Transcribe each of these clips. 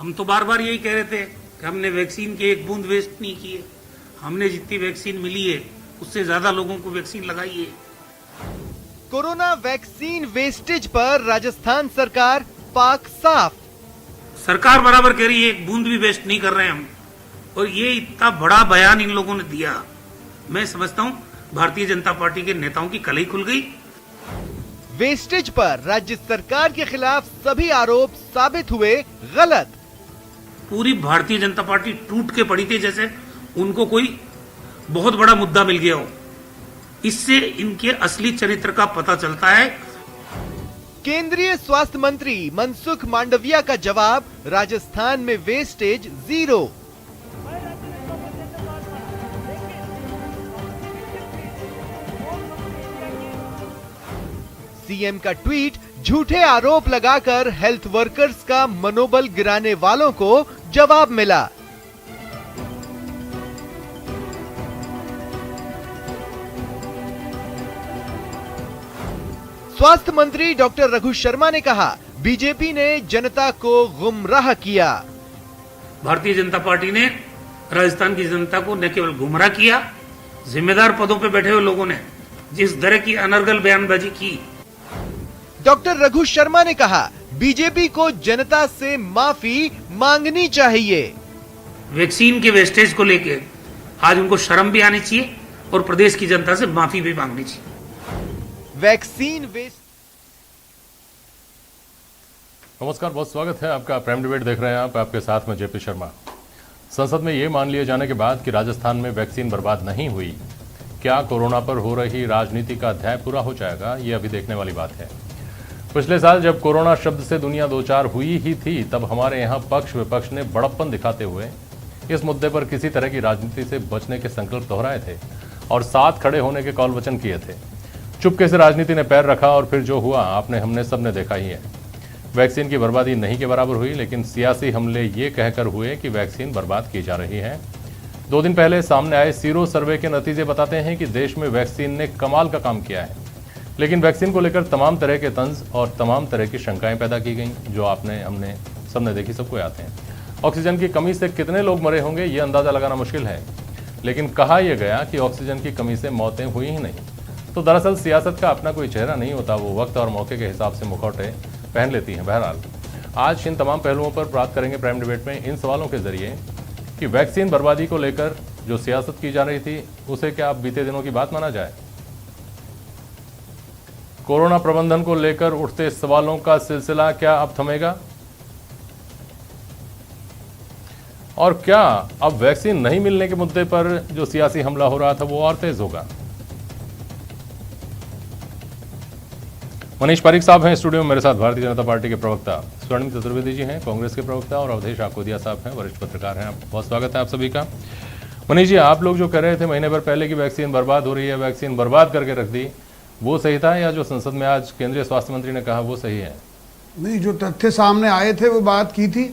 हम तो बार बार यही कह रहे थे कि हमने वैक्सीन की एक बूंद वेस्ट नहीं की है। हमने जितनी वैक्सीन मिली है उससे ज्यादा लोगों को वैक्सीन लगाई है। कोरोना वैक्सीन वेस्टेज पर राजस्थान सरकार पाक साफ। सरकार बराबर कह रही है एक बूंद भी वेस्ट नहीं कर रहे हम, और ये इतना बड़ा बयान इन लोगों ने दिया। मैं समझता हूँ भारतीय जनता पार्टी के नेताओं की कलई खुल गई। वेस्टेज पर राज्य सरकार के खिलाफ सभी आरोप साबित हुए गलत। पूरी भारतीय जनता पार्टी टूट के पड़ी थी, जैसे उनको कोई बहुत बड़ा मुद्दा मिल गया हो। इससे इनके असली चरित्र का पता चलता है। केंद्रीय स्वास्थ्य मंत्री मनसुख मांडविया का जवाब, राजस्थान में वेस्टेज 0। सीएम का ट्वीट, झूठे आरोप लगाकर हेल्थ वर्कर्स का मनोबल गिराने वालों को जवाब मिला। स्वास्थ्य मंत्री डॉक्टर रघु शर्मा ने कहा, बीजेपी ने जनता को गुमराह किया। भारतीय जनता पार्टी ने राजस्थान की जनता को न केवल गुमराह किया, जिम्मेदार पदों पर बैठे हुए लोगों ने जिस तरह की अनर्गल बयानबाजी की। डॉक्टर रघु शर्मा ने कहा, बीजेपी को जनता से माफी मांगनी चाहिए। वैक्सीन के वेस्टेज को लेकर आज उनको शर्म भी आनी चाहिए और प्रदेश की जनता से माफी भी मांगनी चाहिए। Vaccine waste. नमस्कार, बहुत स्वागत है आपका। प्राइम डिबेट देख रहे हैं आप, आपके साथ में जेपी शर्मा। संसद में ये मान लिए जाने के बाद कि राजस्थान में वैक्सीन बर्बाद नहीं हुई, क्या कोरोना पर हो रही राजनीति का अध्याय पूरा हो जाएगा, ये अभी देखने वाली बात है। पिछले साल जब कोरोना शब्द से दुनिया दो चार हुई ही थी, तब हमारे यहाँ पक्ष विपक्ष ने बड़प्पन दिखाते हुए इस मुद्दे पर किसी तरह की राजनीति से बचने के संकल्प दोहराए थे और साथ खड़े होने के कौल वचन किए थे। चुपके से राजनीति ने पैर रखा और फिर जो हुआ आपने हमने सबने देखा ही है। वैक्सीन की बर्बादी नहीं के बराबर हुई, लेकिन सियासी हमले ये कहकर हुए कि वैक्सीन बर्बाद की जा रही है। 2 दिन पहले सामने आए सीरो सर्वे के नतीजे बताते हैं कि देश में वैक्सीन ने कमाल का काम किया है, लेकिन वैक्सीन को लेकर तमाम तरह के तंज और तमाम तरह की शंकाएं पैदा की गई, जो आपने हमने सबने देखी, सबको याद हैं। ऑक्सीजन की कमी से कितने लोग मरे होंगे ये अंदाजा लगाना मुश्किल है, लेकिन कहा यह गया कि ऑक्सीजन की कमी से मौतें हुई ही नहीं। तो दरअसल सियासत का अपना कोई चेहरा नहीं होता, वो वक्त और मौके के हिसाब से मुखौटे पहन लेती हैं। बहरहाल आज इन तमाम पहलुओं पर बात करेंगे प्राइम डिबेट में, इन सवालों के जरिए कि वैक्सीन बर्बादी को लेकर जो सियासत की जा रही थी उसे क्या अब बीते दिनों की बात माना जाए। कोरोना प्रबंधन को लेकर उठते सवालों का सिलसिला क्या अब थमेगा, और क्या अब वैक्सीन नहीं मिलने के मुद्दे पर जो सियासी हमला हो रहा था वो और तेज होगा। मनीष पारिक साहब हैं स्टूडियो में मेरे साथ, भारतीय जनता पार्टी के प्रवक्ता। स्वर्णिम चतुर्वेदी जी हैं कांग्रेस के प्रवक्ता, और अवधेश आकोदिया साहब हैं वरिष्ठ पत्रकार हैं। बहुत स्वागत है आप सभी का। मनीष जी, आप लोग जो कह रहे थे महीने भर पहले की वैक्सीन बर्बाद हो रही है, वैक्सीन बर्बाद करके रख दी, वो सही था, या जो संसद में आज केंद्रीय स्वास्थ्य मंत्री ने कहा वो सही है? नहीं, जो तथ्य सामने आए थे वो बात की थी।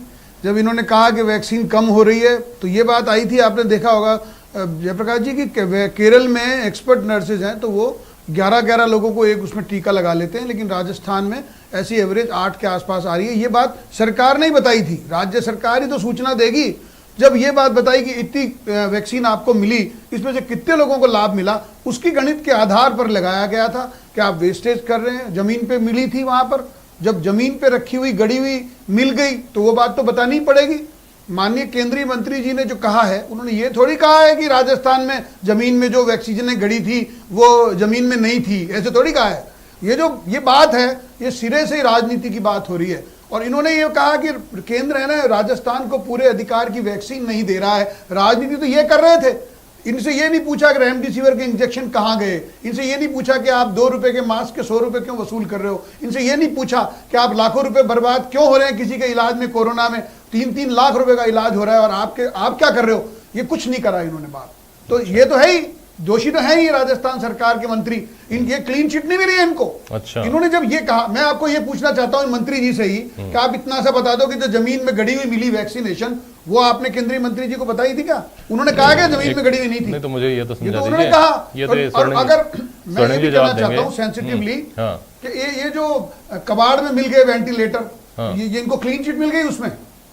जब इन्होंने कहा कि वैक्सीन कम हो रही है तो ये बात आई थी, आपने देखा होगा जयप्रकाश जी की केरल में एक्सपर्ट नर्सेज हैं तो वो 11-11 लोगों को एक उसमें टीका लगा लेते हैं, लेकिन राजस्थान में ऐसी एवरेज 8 के आसपास आ रही है। ये बात सरकार ने ही बताई थी, राज्य सरकार ही तो सूचना देगी। जब ये बात बताई कि इतनी वैक्सीन आपको मिली, इसमें से कितने लोगों को लाभ मिला, उसकी गणित के आधार पर लगाया गया था कि आप वेस्टेज कर रहे हैं। जमीन पे मिली थी, वहां पर जब जमीन पे रखी हुई गड़ी हुई मिल गई तो वो बात तो बतानी पड़ेगी। माननीय केंद्रीय मंत्री जी ने जो कहा है, उन्होंने ये थोड़ी कहा है कि राजस्थान में जमीन में जो वैक्सीन गड़ी थी वो जमीन में नहीं थी, ऐसे थोड़ी कहा है। ये बात है, ये सिरे से राजनीति की बात हो रही है। और इन्होंने ये कहा कि केंद्र है ना, राजस्थान को पूरे अधिकार की वैक्सीन नहीं दे रहा है। राजनीति तो ये कर रहे थे, इनसे ये नहीं पूछा कि रेमडेसिविर के इंजेक्शन कहाँ गए, इनसे ये नहीं पूछा कि आप 2 रुपए के मास्क के 100 रुपए क्यों वसूल कर रहे हो, इनसे ये नहीं पूछा कि आप लाखों रुपए बर्बाद क्यों हो रहे हैं किसी के इलाज में। कोरोना में 3-3 लाख रुपए का इलाज हो रहा है और आप क्या कर रहे हो, ये कुछ नहीं करा इन्होंने बात। तो ये तो है ही, दोषी तो है ही राजस्थान सरकार के मंत्री। ये क्लीन चिट नहीं मिली है इनको। अच्छा। इन्होंने जब ये कहा, मैं आपको ये पूछना चाहता हूं मंत्री जी से ही कि आप इतना सा बता दो कि जो जमीन में गड़ी हुई मिली वैक्सीनेशन, वो आपने केंद्रीय मंत्री जी को बताई थी क्या? उन्होंने कहा कि जमीन में गड़ी हुई नहीं थी। नहीं, तो मुझे ये तो समझा दीजिए। उन्होंने कहा, और अगर मैं ये भी कहना चाहता हूँ सेंसिटिवली कि ये जो कबाड़ में मिल गए वेंटिलेटर, ये इनको क्लीन चिट मिल गई उसमें।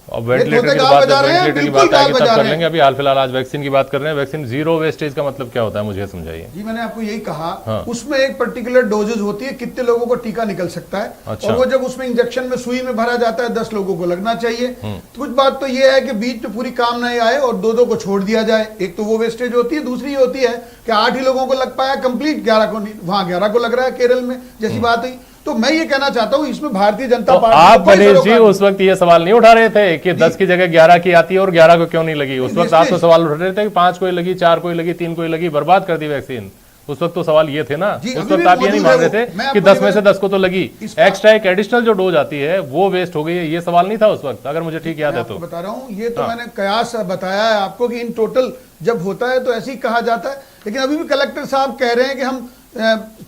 अब वेंटिलेटर की बात वेंटिलेटर की बात आएगी तब कर लेंगे, अभी हाल फिलहाल आज वैक्सीन की बात कर रहे हैं। वैक्सीन जीरो वेस्टेज का मतलब क्या होता है, मुझे समझाइए। जी मैंने आपको यही कहा, हाँ। उसमें एक पर्टिकुलर डोजेज होती है, कितने लोगों को टीका निकल सकता है। अच्छा। और वो जब उसमें इंजेक्शन में सुई में भरा जाता है 10 लोगों को लगना चाहिए। तो कुछ बात तो ये है कि बीच में पूरी काम नहीं आए और 2-2 को छोड़ दिया जाए, एक तो वो वेस्टेज होती है। दूसरी ये होती है कि 8 ही लोगों को लग पाया कंप्लीट, 11 को नहीं, वहां 11 को लग रहा है केरल में जैसी बात हुई। तो मैं ये कहना चाहता हूं इसमें भारतीय जनता तो पार्टी आप मनीष जी उस वक्त ये सवाल नहीं उठा रहे थे कि 10 की जगह 11 की आती है और 11 को क्यों नहीं लगी? उस वक्त आप तो सवाल उठा रहे थे कि 5 को ही लगी, 4 को ही लगी, 3 को ही लगी, बर्बाद कर दी वैक्सीन। उस वक्त तो सवाल ये थे ना, उस वक्त आप ये नहीं मान रहे थे कि 10 में से 10 को तो लगी, एक्स्ट्रा एक एडिशनल जो डोज आती है वो वेस्ट हो गई है, ये सवाल नहीं था उस वक्त, अगर मुझे ठीक याद है तो। बता रहा हूं, ये तो मैंने कयास बताया है आपको कि इन टोटल जब होता है तो ऐसे ही कहा जाता है। लेकिन अभी भी कलेक्टर साहब कह रहे हैं कि हम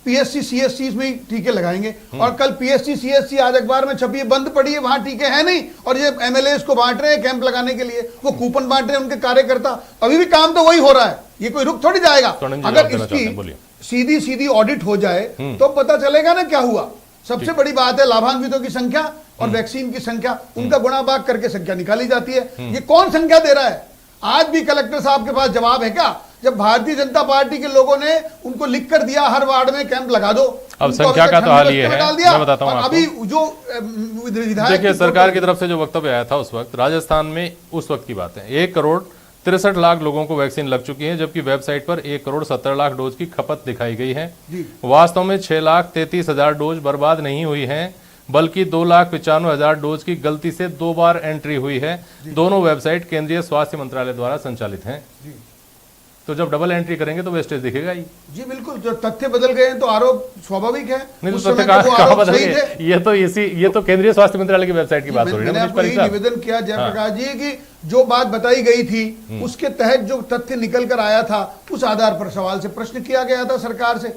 पीएससी सीएससी में टीके लगाएंगे, और कल पीएससी सीएससी आज अखबार में छपी है, बंद पड़ी है, वहां टीके हैं नहीं, और ये एमएलए को बांट रहे हैं कैंप लगाने के लिए, वो कूपन बांट रहे हैं उनके कार्यकर्ता। अभी भी काम तो वही हो रहा है, ये कोई रुक थोड़ी जाएगा। अगर इसकी सीधी सीधी ऑडिट हो जाए तो पता चलेगा ना क्या हुआ। सबसे बड़ी बात है लाभान्वितों की संख्या और वैक्सीन की संख्या, उनका गुणा भाग करके संख्या निकाली जाती है। ये कौन संख्या दे रहा है? आज भी कलेक्टर साहब के पास जवाब है क्या? जब भारतीय जनता पार्टी के लोगों ने उनको लिख कर दिया हर वार्ड में कैंप लगा दो, अब संख्या का तो हाल ये है, मैं बताता हूं आपको। अभी जो विधायक देखिए सरकार की तरफ से जो वक्तव्य आया था उस वक्त, राजस्थान में उस वक्त की बात है, 1 करोड़ 63 लाख लोगों को वैक्सीन लग चुकी है, जबकि वेबसाइट पर 1 करोड़ 70 लाख डोज की खपत दिखाई गई है। वास्तव में 6,33,000 डोज बर्बाद नहीं हुई है, बल्कि 2,95,000 डोज की गलती से 2 बार एंट्री हुई है। दोनों वेबसाइट केंद्रीय स्वास्थ्य मंत्रालय द्वारा संचालित हैं। तो जब डबल एंट्री करेंगे तो वेस्टेज दिखेगा ही। जी बिल्कुल, जो तथ्य बदल गए हैं तो आरोप स्वाभाविक है। नहीं तो तथ्य कहाँ बदल गए? ये तो केंद्रीय स्वास्थ्य मंत्रालय की वेबसाइट की बात हो रही है। मैंने आपको यही निवेदन किया जयप्रकाश जी कि जो बात बताई गई थी उसके तहत जो तथ्य निकल कर आया था उस आधार पर सवाल से प्रश्न किया गया था सरकार से।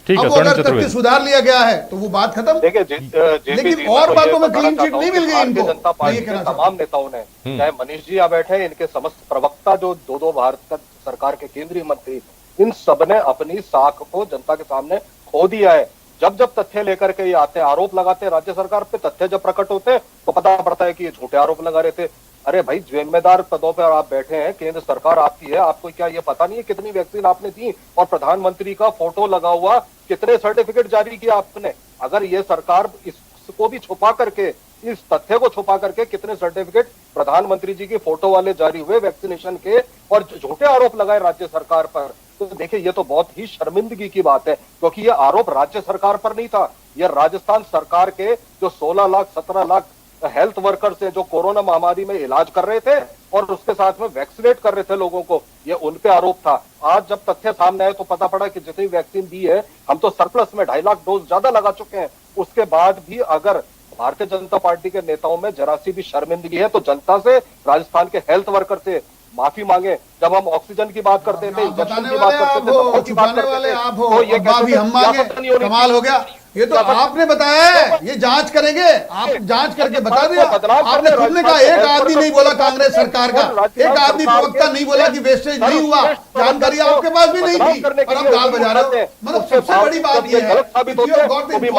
अब अगर तथ्य सुधार लिया गया है तो वो बात खत्म। लेकिन और बातों में क्लीन चिट नहीं मिल गई इनको। जनता पार्टी के तमाम नेताओं ने, चाहे मनीष जी यहाँ बैठे, इनके समस्त प्रवक्ता जो दो भारत सरकार के केंद्रीय मंत्री, इन सब ने अपनी साख को जनता के सामने खो दिया है। जब जब तथ्य लेकर के ये आते हैं, आरोप लगाते हैं राज्य सरकार पे, तथ्य जब प्रकट होते हैं तो पता पड़ता है कि ये झूठे आरोप लगा रहे थे। अरे भाई, जिम्मेदार पदों पर आप बैठे हैं, केंद्र सरकार आपकी है, आपको क्या ये पता नहीं है कितनी वैक्सीन आपने दी और प्रधानमंत्री का फोटो लगा हुआ कितने सर्टिफिकेट जारी किया आपने? अगर ये सरकार इसको भी छुपा करके, इस तथ्य को छुपा करके कितने सर्टिफिकेट प्रधानमंत्री जी की फोटो वाले जारी हुए वैक्सीनेशन के और झूठे आरोप लगाए राज्य सरकार पर, तो देखिए ये तो बहुत ही शर्मिंदगी की बात है। क्योंकि ये आरोप राज्य सरकार पर नहीं था, ये राजस्थान सरकार के जो 16 लाख 17 लाख हेल्थ वर्कर्स हैं जो कोरोना महामारी में इलाज कर रहे थे और उसके साथ में वैक्सीनेट कर रहे थे लोगों को, ये उन पे आरोप था। आज जब तथ्य सामने आए तो पता पड़ा कि जितनी वैक्सीन दी है, हम तो सरप्लस में 2.5 लाख डोज ज्यादा लगा चुके हैं। उसके बाद भी अगर भारतीय जनता पार्टी के नेताओं में जरा सी भी शर्मिंदगी है तो जनता से, राजस्थान के हेल्थ वर्कर से माफी मांगे। जब हम ऑक्सीजन की बात करते थे, इंजेक्शन की बात करते थे, तो की बात करते थे, तो ये कहते कमाल हो गया। ये तो आपने बताया है, ये जांच करेंगे, आप जांच करके बता दिया। आपने खुद ने कहा, एक आदमी नहीं बोला कांग्रेस सरकार का, एक आदमी प्रवक्ता नहीं बोला कि वेस्टेज नहीं हुआ, जानकारी आपके पास भी नहीं थी और आप गाल बजा रहे हो। मतलब सबसे बड़ी बात ये है, आपने बताया क्यों नहीं?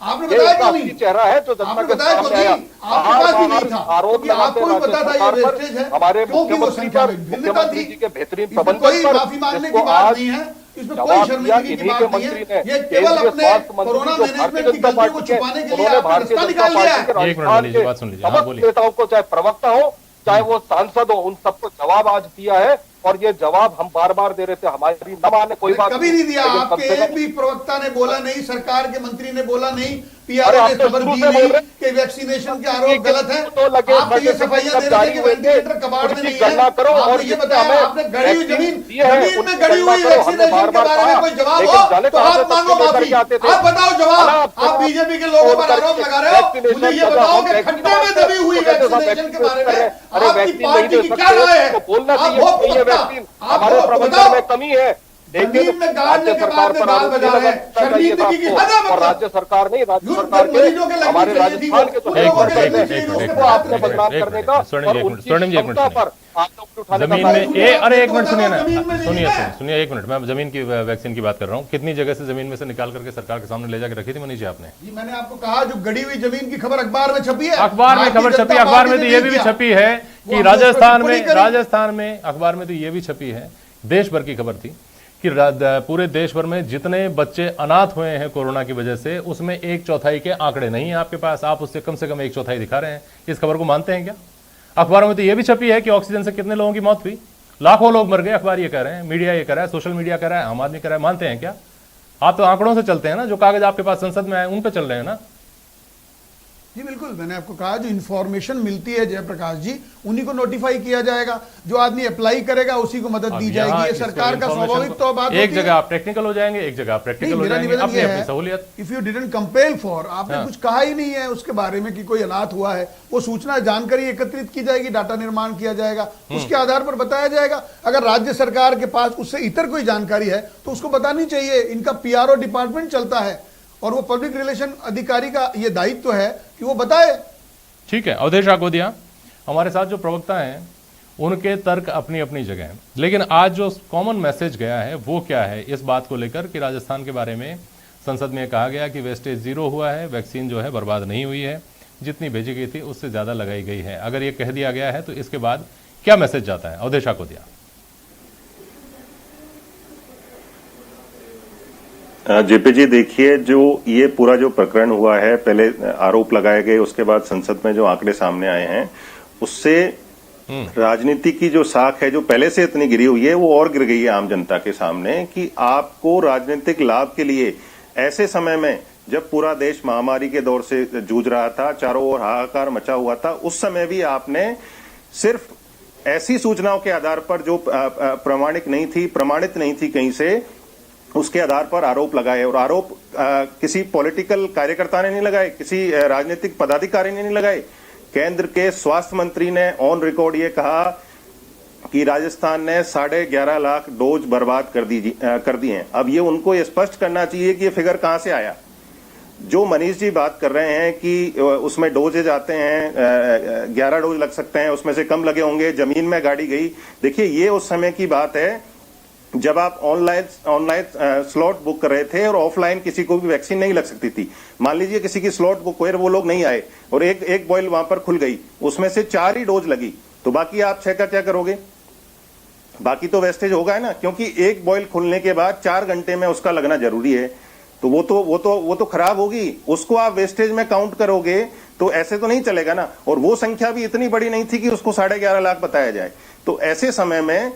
आपने बताया क्यों नहीं? आपके पास भी नहीं था, आपको भी पता था ये वेस्टेज है, क्योंकि वो संख्या में भिन्नता थी। कोई माफी मांगने की बात नहीं है, इसमें कोई शर्मिंदगी की बात नहीं है। ये केवल अपने कोरोना मैनेजमेंट की गलतियों को छुपाने के लिए आपने रास्ता निकाल लिया है। एक मिनट लीजिए, बात सुन लीजिए। हाँ, बोलिए। नेताओं को, चाहे प्रवक्ता हो चाहे वो सांसद हो, उन सबको जवाब आज दिया है और ये जवाब हम बार बार दे रहे थे, हमारी न माने कोई बात कभी नहीं दिया। आपके एक भी प्रवक्ता ने बोला नहीं, सरकार के मंत्री ने बोला नहीं, पीआरओ ने खबर दी नहीं कि वैक्सीनेशन के आरोप गलत है। आप तो ये सफाइयां दे रहे थे कि वेंटिलेटर कबाड़ में नहीं है। आपने ये बताया, आपने गड़ी हुई जमीन में गड़ी हुई वैक्सीनेशन के बारे में कोई जवाब हो तो आप मांगो माफी। आप बताओ जवाब। आप बीजेपी के लोगों पर आरोप लगा रहे हो, मुझे ये बताओ कि खड्डे में दबी हुई वैक्सीनेशन के बारे में आपकी पार्टी की क्या राय है? आप वो हमारे प्रबंधन में कमी है, लेकिन राज्य सरकार पर आरोप नहीं लगाना चाहिए था आपको, और राज्य सरकार नहीं, राज्य सरकार के हमारे राजस्थान के जो हेडक्वार्टर वो आपने बदनाम करने का और उनकी क्षमता पर जमीन में अरे एक मिनट सुनिए ना, सुनिए एक मिनट, मैं जमीन की वैक्सीन की बात कर रहा हूँ। कितनी जगह से जमीन में से निकाल करके सरकार के सामने ले जाकर रखी थी मनीष जी आपने? जी मैंने आपको कहा जो गड़ी हुई जमीन की खबर अखबार में छपी है, अखबार में खबर छपी, अखबार में तो ये भी छपी है कि राजस्थान में अखबार में तो ये भी छपी है, देश भर की खबर थी कि पूरे देश भर में जितने बच्चे अनाथ हुए हैं कोरोना की वजह से, उसमें 1/4 के आंकड़े नहीं है आपके पास, आप उससे कम से कम 1/4 दिखा रहे हैं। इस खबर को मानते हैं क्या? अखबारों में तो यह भी छपी है कि ऑक्सीजन से कितने लोगों की मौत हुई, लाखों लोग मर गए। अखबार ये कह रहे हैं, मीडिया ये कह रहा है, सोशल मीडिया कह रहा है, आम आदमी कह रहा है। मानते हैं क्या? आप तो आंकड़ों से चलते हैं ना, जो कागज आपके पास संसद में आए उन पे चल रहे हैं ना। जी बिल्कुल, मैंने आपको कहा जो इन्फॉर्मेशन मिलती है जयप्रकाश जी, उन्हीं को नोटिफाई किया जाएगा, जो आदमी अप्लाई करेगा उसी को मदद दी जाएगी। ये सरकार का स्वाभाविक तो बात एक जगह आप टेक्निकल हो जाएंगे, एक जगह आप प्रैक्टिकल हो जाएंगे, अपनी अपनी सहूलियत। If you didn't compel for, आपने कुछ कहा ही नहीं है उसके बारे में कि कोई अनाथ हुआ है, वो सूचना जानकारी एकत्रित की जाएगी, डाटा निर्माण किया जाएगा, उसके आधार पर बताया जाएगा। अगर राज्य सरकार के पास उससे इतर कोई जानकारी है तो उसको बतानी चाहिए। इनका पीआरओ डिपार्टमेंट चलता है और वो पब्लिक रिलेशन अधिकारी का ये दायित्व है कि वो बताए। ठीक है, अवधेश आकोदिया हमारे साथ जो प्रवक्ता हैं उनके तर्क अपनी अपनी जगह हैं, लेकिन आज जो कॉमन मैसेज गया है वो क्या है इस बात को लेकर कि राजस्थान के बारे में संसद में कहा गया कि वेस्टेज 0 हुआ है, वैक्सीन जो है बर्बाद नहीं हुई है, जितनी भेजी गई थी उससे ज्यादा लगाई गई है। अगर ये कह दिया गया है तो इसके बाद क्या मैसेज जाता है? अवधेश आकोदिया। जेपी जी देखिए, जो ये पूरा जो प्रकरण हुआ है, पहले आरोप लगाए गए, उसके बाद संसद में जो आंकड़े सामने आए हैं, उससे राजनीति की जो साख है जो पहले से इतनी गिरी हुई है वो और गिर गई है आम जनता के सामने कि आपको राजनीतिक लाभ के लिए ऐसे समय में जब पूरा देश महामारी के दौर से जूझ रहा था, चारों ओर हाहाकार मचा हुआ था, उस समय भी आपने सिर्फ ऐसी सूचनाओं के आधार पर जो प्रमाणित नहीं थी कहीं से, उसके आधार पर आरोप लगाए। और आरोप किसी पॉलिटिकल कार्यकर्ता ने नहीं लगाए, किसी राजनीतिक पदाधिकारी ने नहीं लगाए। केंद्र के स्वास्थ्य मंत्री ने ऑन रिकॉर्ड ये कहा कि राजस्थान ने 11.5 लाख डोज बर्बाद कर दी हैं। अब ये उनको ये स्पष्ट करना चाहिए कि ये फिगर कहां से आया। जो मनीष जी बात कर रहे हैं कि उसमें डोजेज आते हैं, 11 डोज लग सकते हैं, उसमें से कम लगे होंगे, जमीन में गाड़ी गई। देखिए, ये उस समय की बात है जब आप ऑनलाइन स्लॉट बुक कर रहे थे और ऑफलाइन किसी को भी वैक्सीन नहीं लग सकती थी। मान लीजिए किसी की स्लॉट बुक हुई, वो लोग नहीं आए और एक बॉयल वहां पर खुल गई, उसमें से 4 ही डोज लगी, तो बाकी आप 6 का क्या करोगे? बाकी तो वेस्टेज होगा है ना, क्योंकि एक बॉयल खुलने के बाद 4 घंटे में उसका लगना जरूरी है, तो वो तो खराब होगी, उसको आप वेस्टेज में काउंट करोगे तो ऐसे तो नहीं चलेगा ना। और वो संख्या भी इतनी बड़ी नहीं थी कि उसको 11.5 लाख बताया जाए। तो ऐसे समय में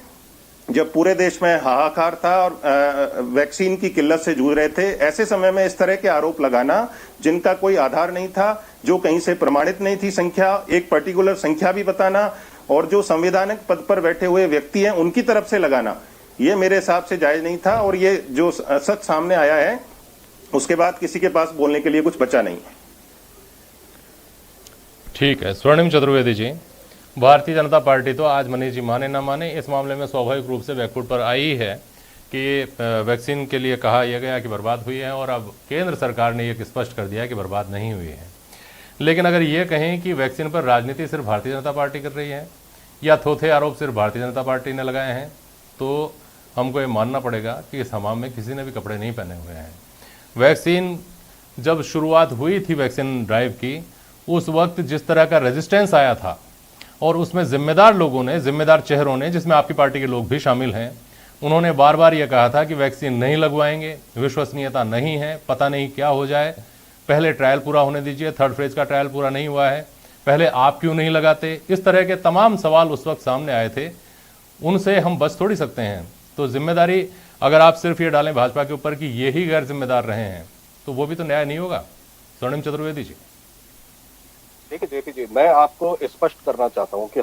जब पूरे देश में हाहाकार था और वैक्सीन की किल्लत से जूझ रहे थे, ऐसे समय में इस तरह के आरोप लगाना जिनका कोई आधार नहीं था, जो कहीं से प्रमाणित नहीं थी संख्या, एक पर्टिकुलर संख्या भी बताना और जो संवैधानिक पद पर बैठे हुए व्यक्ति हैं उनकी तरफ से लगाना, ये मेरे हिसाब से जायज नहीं था। और ये जो सच सामने आया है उसके बाद किसी के पास बोलने के लिए कुछ बचा नहीं है। ठीक है, स्वर्णिम चतुर्वेदी जी, भारतीय जनता पार्टी तो आज मनीष जी माने ना माने इस मामले में स्वाभाविक रूप से बैकफुट पर आई है कि वैक्सीन के लिए कहा यह गया कि बर्बाद हुई है और अब केंद्र सरकार ने यह स्पष्ट कर दिया है कि बर्बाद नहीं हुई है। लेकिन अगर ये कहें कि वैक्सीन पर राजनीति सिर्फ भारतीय जनता पार्टी कर रही है या थोथे आरोप सिर्फ भारतीय जनता पार्टी ने लगाए हैं, तो हमको ये मानना पड़ेगा कि इस हमाम में किसी ने भी कपड़े नहीं पहने हुए हैं। वैक्सीन जब शुरुआत हुई थी वैक्सीन ड्राइव की, उस वक्त जिस तरह का रेजिस्टेंस आया था और उसमें जिम्मेदार लोगों ने, जिम्मेदार चेहरों ने, जिसमें आपकी पार्टी के लोग भी शामिल हैं, उन्होंने बार बार यह कहा था कि वैक्सीन नहीं लगवाएंगे, विश्वसनीयता नहीं है, पता नहीं क्या हो जाए, पहले ट्रायल पूरा होने दीजिए, 3rd फेज का ट्रायल पूरा नहीं हुआ है, पहले आप क्यों नहीं लगाते। इस तरह के तमाम सवाल उस वक्त सामने आए थे, उनसे हम बच थोड़ी सकते हैं। तो जिम्मेदारी अगर आप सिर्फ ये डालें भाजपा के ऊपर कि ये ही गैर जिम्मेदार रहे हैं, तो वो भी तो न्याय नहीं होगा। स्वर्णिम चतुर्वेदी जी। देखिए जेपी जी, मैं आपको स्पष्ट करना चाहता हूं कि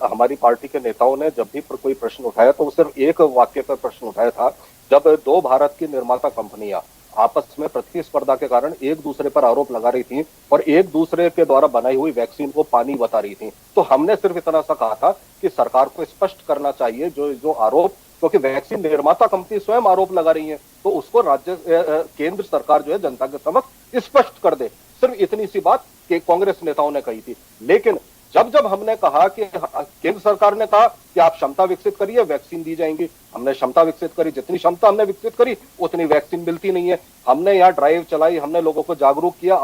हमारी पार्टी के नेताओं ने जब भी कोई प्रश्न उठाया तो सिर्फ एक वाक्य पर प्रश्न उठाया था, जब 2 भारत की निर्माता कंपनियां आपस में प्रतिस्पर्धा के कारण एक दूसरे पर आरोप लगा रही थी और एक दूसरे के द्वारा बनाई हुई वैक्सीन को पानी बता रही थी, तो हमने सिर्फ इतना सा कहा था कि सरकार को स्पष्ट करना चाहिए जो आरोप क्योंकि वैक्सीन निर्माता कंपनी स्वयं आरोप लगा रही है, तो उसको केंद्र सरकार जो है जनता के समक्ष स्पष्ट कर दे। सिर्फ इतनी सी बात कि कांग्रेस नेताओं ने कही थी। लेकिन जब जब हमने कहा कि केंद्र सरकार ने कहा कि आप क्षमता विकसित करिए, वैक्सीन दी जाएंगी, हमने क्षमता विकसित करी, जितनी क्षमता हमने विकसित करी उतनी वैक्सीन मिलती नहीं है। हमने यहाँ ड्राइव चलाई, हमने लोगों को जागरूक किया।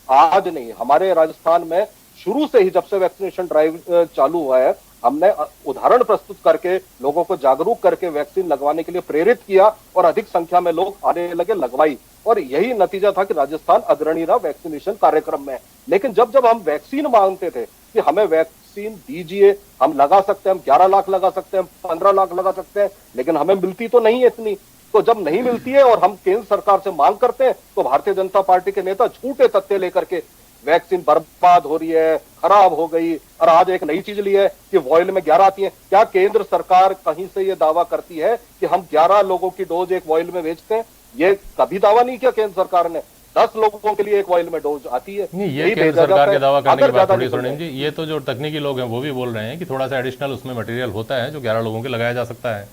आज नहीं, हमारे राजस्थान में शुरू से ही जब से वैक्सीनेशन ड्राइव चालू हुआ है, हमने उदाहरण प्रस्तुत करके लोगों को जागरूक करके वैक्सीन लगवाने के लिए प्रेरित किया और अधिक संख्या में लोग आने लगे, लगवाई, और यही नतीजा था कि राजस्थान अग्रणी रहा वैक्सीनेशन कार्यक्रम में। लेकिन जब जब हम वैक्सीन मांगते थे कि हमें वैक्सीन दीजिए, हम लगा सकते हैं, हम 11 लाख लगा सकते हैं, 15 लाख लगा सकते हैं, लेकिन हमें मिलती तो नहीं है इतनी। तो जब नहीं मिलती है और हम केंद्र सरकार से मांग करते हैं, तो भारतीय जनता पार्टी के नेता झूठे तथ्य लेकर के वैक्सीन बर्बाद हो रही है, खराब हो गई, और आज एक नई चीज ली है कि वॉयल में 11 आती है। क्या केंद्र सरकार कहीं से ये दावा करती है कि हम 11 लोगों की डोज एक वॉयल में बेचते हैं? ये कभी दावा नहीं किया केंद्र सरकार ने। 10 लोगों के लिए एक वॉयल में डोज आती है। नहीं, ये केंद्र सरकार के दावा करने की बात थोड़ी स्वर्णिम जी, ये तो जो तकनीकी लोग हैं वो भी बोल रहे हैं कि थोड़ा सा एडिशनल उसमें मटेरियल होता है जो 11 लोगों के लगाया जा सकता है।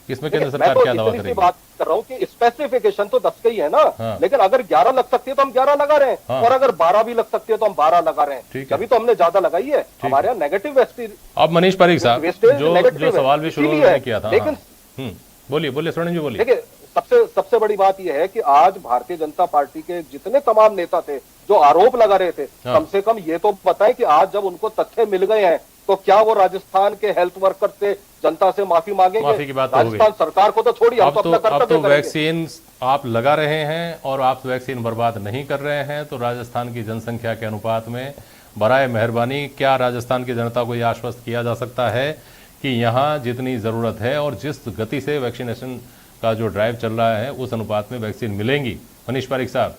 इसमें केंद्र सरकार क्या दावा करेगी? बात कर रहा हूँ कि स्पेसिफिकेशन तो 10 का ही है ना। हाँ। लेकिन अगर 11 लग सकती है तो हम 11 लगा रहे हैं। हाँ। और अगर 12 भी लग सकती है तो हम 12 लगा रहे हैं। ठीक है। अभी तो हमने ज्यादा लगाई है। हमारे यहाँ नेगेटिव वेस्टेज। अब मनीष पारीक साहब जो सवाल भी शुरू में किया था, लेकिन बोलिए स्वर्णिम जी बोलिए। देखिए, सबसे बड़ी बात यह है कि आज भारतीय जनता पार्टी के जितने तमाम नेता थे जो आरोप लगा रहे थे, कम से कम ये तो बताएं कि आज जब उनको तथ्य मिल गए हैं तो क्या वो राजस्थान के हेल्थ वर्कर से, जनता से माफी मांगेंगे? माफी की बात तो राजस्थान सरकार को तो छोड़िए, हम तो अपना कर्तव्य अब तो करेंगे। वैक्सीन आप लगा रहे हैं और आप वैक्सीन बर्बाद नहीं कर रहे हैं, तो राजस्थान की जनसंख्या के अनुपात में बराए मेहरबानी क्या राजस्थान की जनता को यह आश्वस्त किया जा सकता है कि यहाँ जितनी जरूरत है और जिस गति से वैक्सीनेशन का जो ड्राइव चल रहा है उस अनुपात में वैक्सीन मिलेंगी? मनीष पारीक साहब।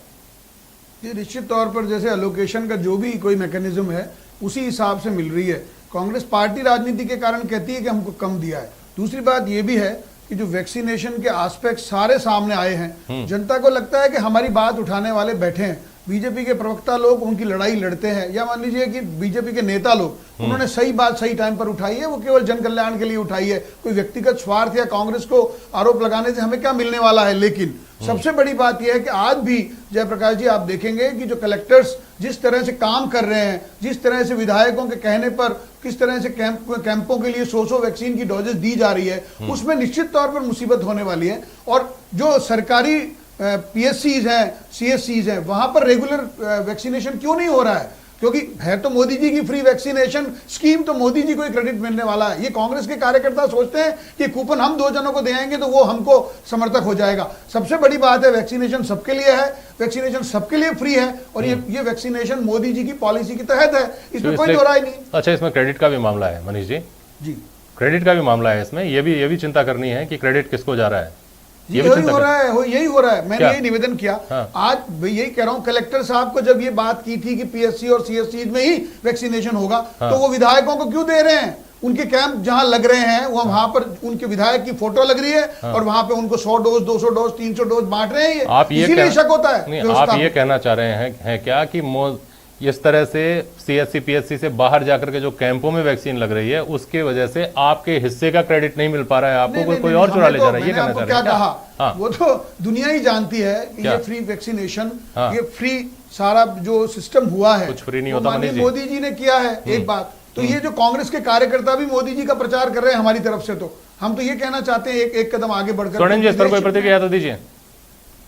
ये निश्चित तौर पर जैसे एलोकेशन का जो भी कोई मैकेनिज्म है उसी हिसाब से मिल रही है। कांग्रेस पार्टी राजनीति के कारण कहती है कि हमको कम दिया है। दूसरी बात ये भी है कि जो वैक्सीनेशन के एस्पेक्ट सारे सामने आए हैं, जनता को लगता है कि हमारी बात उठाने वाले बैठे हैं। बीजेपी के प्रवक्ता लोग उनकी लड़ाई लड़ते हैं, या मान लीजिए कि बीजेपी के नेता लोग, उन्होंने सही बात सही टाइम पर उठाई है, वो केवल जन कल्याण के लिए उठाई है। कोई व्यक्तिगत स्वार्थ या कांग्रेस को आरोप लगाने से हमें क्या मिलने वाला है। लेकिन सबसे बड़ी बात यह है कि आज भी जयप्रकाश जी आप देखेंगे कि जो कलेक्टर्स जिस तरह से काम कर रहे हैं, जिस तरह से विधायकों के कहने पर किस तरह से कैंपों के लिए 100 वैक्सीन की डोजेस दी जा रही है, उसमें निश्चित तौर पर मुसीबत होने वाली है। और जो सरकारी पीएससीज हैं, सीएससीज हैं, वहां पर रेगुलर वैक्सीनेशन क्यों नहीं हो रहा है? क्योंकि है तो मोदी जी की फ्री वैक्सीनेशन स्कीम, तो मोदी जी को ही क्रेडिट मिलने वाला है। ये कांग्रेस के कार्यकर्ता सोचते हैं कि कूपन हम 2 जनों को देंगे तो वो हमको समर्थक हो जाएगा। सबसे बड़ी बात है वैक्सीनेशन सबके लिए है, वैक्सीनेशन सबके लिए फ्री है, और ये वैक्सीनेशन मोदी जी की पॉलिसी के तहत है, इसमें कोई दो राय नहीं। अच्छा, इसमें क्रेडिट का भी मामला है मनीष जी? जी, क्रेडिट का भी मामला है इसमें। ये भी चिंता करनी है कि क्रेडिट किसको जा रहा है। यही हो रहा है। मैंने यही निवेदन किया। हाँ। आज यही कह रहा हूं, कलेक्टर साहब को जब ये बात की थी कि पीएससी और सीएससी में ही वैक्सीनेशन होगा, हाँ। तो वो विधायकों को क्यों दे रहे हैं? उनके कैंप जहां लग रहे हैं वहां पर उनके विधायक की फोटो लग रही है, हाँ। और वहां पे उनको 100 डोज 200 डोज 300 डोज बांट रहे हैं। आप ये इसीलिए शक होता है। नहीं, आप ये कहना चाह रहे हैं क्या कि इस तरह से सीएससी पीएससी से बाहर जाकर के जो कैंपों में वैक्सीन लग रही है उसके वजह से आपके हिस्से का क्रेडिट नहीं मिल पा रहा है, आपको कोई और चुरा ले जा रहा है? ये कहना चाह रहे हैं? क्या कहा? वो तो दुनिया ही जानती है कि ये फ्री वैक्सीनेशन, ये फ्री सारा जो सिस्टम हुआ है, कुछ फ्री नहीं होता। मोदी जी ने किया है एक बात। तो ये जो कांग्रेस के कार्यकर्ता भी मोदी जी का प्रचार कर रहे हैं हमारी तरफ से, तो हम तो ये कहना चाहते हैं एक कदम आगे बढ़कर। स्वर्णिम जी, इस पर कोई प्रतिक्रिया तो दीजिए।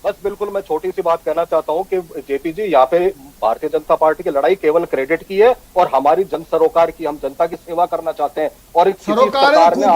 बस बिल्कुल, मैं छोटी सी बात कहना चाहता हूं कि जेपी जी, यहाँ पे भारतीय जनता पार्टी की लड़ाई केवल क्रेडिट की है और हमारी जन सरोकार की। हम जनता की सेवा करना चाहते हैं, और सरकार ने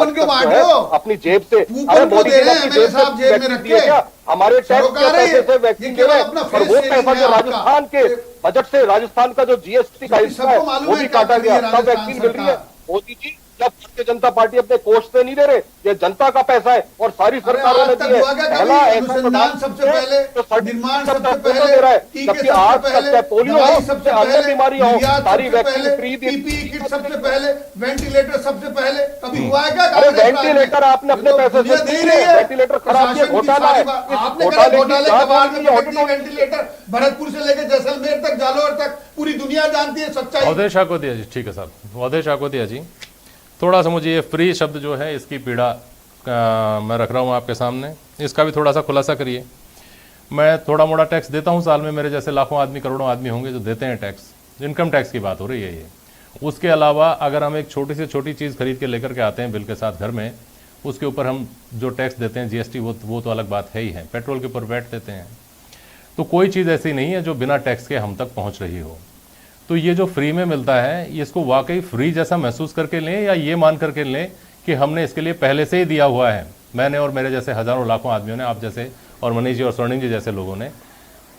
अपनी जेब से, अरे मोदी जी ने अपनी जेब से वैक्सीन दिए क्या? हमारे टैक्स के पैसे से वैक्सीन दे रहे हैं, और वो पैसा जो राजस्थान के बजट से, राजस्थान का जो जीएसटी का हिस्सा है वो भी काटा गया, तब वैक्सीन मिल रही है। मोदी जी, जब भारतीय जनता पार्टी अपने कोष से नहीं दे रहे, ये जनता का पैसा है और सारी सरकारों ने दी है। पहला ऐसा प्रधान सबसे पहले, निर्माण सबसे पहले दे रहा है, जबकि आज तक पोलियो हो, सबसे अन्य बीमारियां हो, सारी वैक्सीन फ्री दी। पीपीई किट सबसे पहले, वेंटिलेटर सबसे पहले, कभी हुआ है क्या? अरे वेंटिलेटर आपने अपने पैसे से दे रही है, वेंटिलेटर खराब है, घोटाला है। आपने घोटाले वेंटिलेटर भरतपुर से लेकर जैसलमेर तक, जालौर तक, पूरी दुनिया जानती है सच्चाई। अवधेश शाकोतिया जी, ठीक है साहब, अवधेश शाकोतिया जी, थोड़ा सा मुझे ये फ्री शब्द जो है इसकी पीड़ा मैं रख रहा हूँ आपके सामने, इसका भी थोड़ा सा खुलासा करिए। मैं थोड़ा मोड़ा टैक्स देता हूँ साल में, मेरे जैसे लाखों आदमी, करोड़ों आदमी होंगे जो देते हैं टैक्स, इनकम टैक्स की बात हो रही है ये। उसके अलावा अगर हम एक छोटी से छोटी चीज़ खरीद के लेकर के आते हैं बिल के साथ घर में, उसके ऊपर हम जो टैक्स देते हैं जीएसटी, वो तो अलग बात है ही है। पेट्रोल के ऊपर वैट देते हैं। तो कोई चीज़ ऐसी नहीं है जो बिना टैक्स के हम तक पहुंच रही हो। तो ये जो फ्री में मिलता है, इसको वाकई फ्री जैसा महसूस करके लें या ये मान करके लें कि हमने इसके लिए पहले से ही दिया हुआ है। मैंने और मेरे जैसे हज़ारों लाखों आदमियों ने, आप जैसे और मनीष जी और स्वर्णिम जी जैसे लोगों ने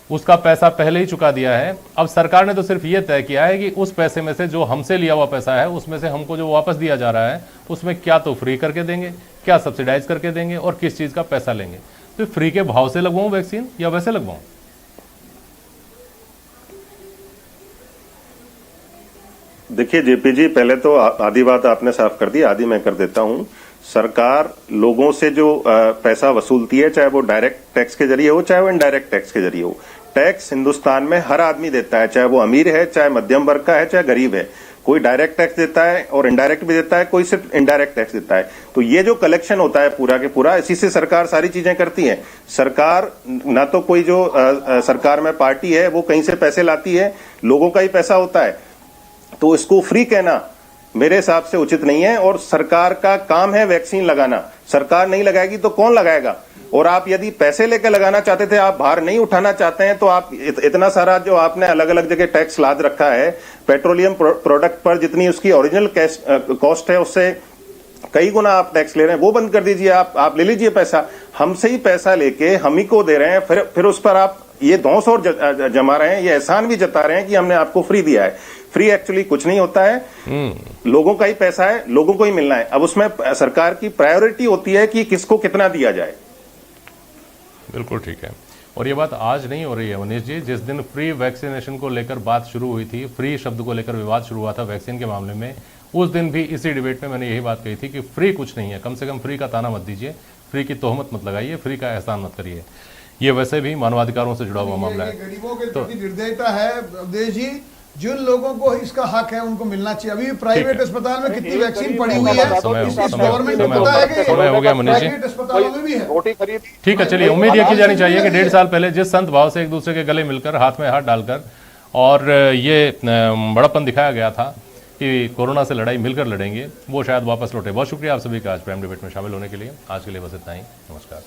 उसका पैसा पहले ही चुका दिया है। अब सरकार ने तो सिर्फ ये तय किया है कि उस पैसे में से जो हमसे लिया हुआ पैसा है, उसमें से हमको जो वापस दिया जा रहा है, उसमें क्या तो फ्री करके देंगे, क्या सब्सिडाइज करके देंगे और किस चीज़ का पैसा लेंगे। तो फ्री के भाव से लगवाऊँ वैक्सीन या वैसे लगवाऊँ? देखिए जेपी जी, पहले तो आधी बात आपने साफ कर दी, आधी मैं कर देता हूं। सरकार लोगों से जो पैसा वसूलती है, चाहे वो डायरेक्ट टैक्स के जरिए हो, चाहे वो इनडायरेक्ट टैक्स के जरिए हो, टैक्स हिंदुस्तान में हर आदमी देता है, चाहे वो अमीर है, चाहे मध्यम वर्ग का है, चाहे गरीब है। कोई डायरेक्ट टैक्स देता है और इनडायरेक्ट भी देता है, कोई सिर्फ इनडायरेक्ट टैक्स देता है। तो ये जो कलेक्शन होता है पूरा के पूरा, इसी से सरकार सारी चीजें करती है। सरकार ना तो कोई जो सरकार में पार्टी है वो कहीं से पैसे लाती है, लोगों का ही पैसा होता है। तो इसको फ्री कहना मेरे हिसाब से उचित नहीं है। और सरकार का काम है वैक्सीन लगाना, सरकार नहीं लगाएगी तो कौन लगाएगा? और आप यदि पैसे लेकर लगाना चाहते थे, आप भार नहीं उठाना चाहते हैं, तो आप इतना सारा जो आपने अलग अलग जगह टैक्स लाद रखा है, पेट्रोलियम प्रोडक्ट पर जितनी उसकी ओरिजिनल कॉस्ट है उससे कई गुना आप टैक्स ले रहे हैं, वो बंद कर दीजिए। आप ले लीजिए पैसा, हमसे ही पैसा लेके हम ही को दे रहे हैं, फिर उस पर आप ये धौंस और जमा रहे हैं, ये एहसान भी जता रहे हैं कि हमने आपको फ्री दिया है। फ्री एक्चुअली कुछ नहीं होता है, लोगों का ही पैसा है, लोगों को ही मिलना है। अब उसमें सरकार की प्रायोरिटी होती है कि किसको कितना दिया जाए। बिल्कुल ठीक है। और ये बात आज नहीं हो रही है मनीष जी। जिस दिन फ्री वैक्सीनेशन को लेकर बात शुरू हुई थी, फ्री शब्द को लेकर विवाद शुरू हुआ था वैक्सीन के मामले में, उस दिन भी इसी डिबेट में मैंने यही बात कही थी कि फ्री कुछ नहीं है, कम से कम फ्री का ताना मत दीजिए, फ्री की तोहमत मत लगाइए, फ्री का एहसान मत करिए। ये वैसे भी मानवाधिकारों से जुड़ा हुआ मामला है। गरीबों के प्रति निर्दयता है अवधेश जी। जिन लोगों को इसका हक है उनको मिलना चाहिए। अभी प्राइवेट अस्पताल में कितनी वैक्सीन पड़ी हुई है, गवर्नमेंट को पता है कि समय हो गया मनीष जी, अस्पतालों में भी है। रोटी खरीद, ठीक है। चलिए, उम्मीद ये की जानी चाहिए कि 1.5 साल पहले जिस संत भाव से एक दूसरे के गले मिलकर, हाथ में हाथ डालकर और ये बड़प्पन दिखाया गया था कि कोरोना से लड़ाई मिलकर लड़ेंगे, वो शायद वापस लौटे। बहुत शुक्रिया आप सभी का आज प्राइम डिबेट में शामिल होने के लिए। आज के लिए बस इतना ही। नमस्कार।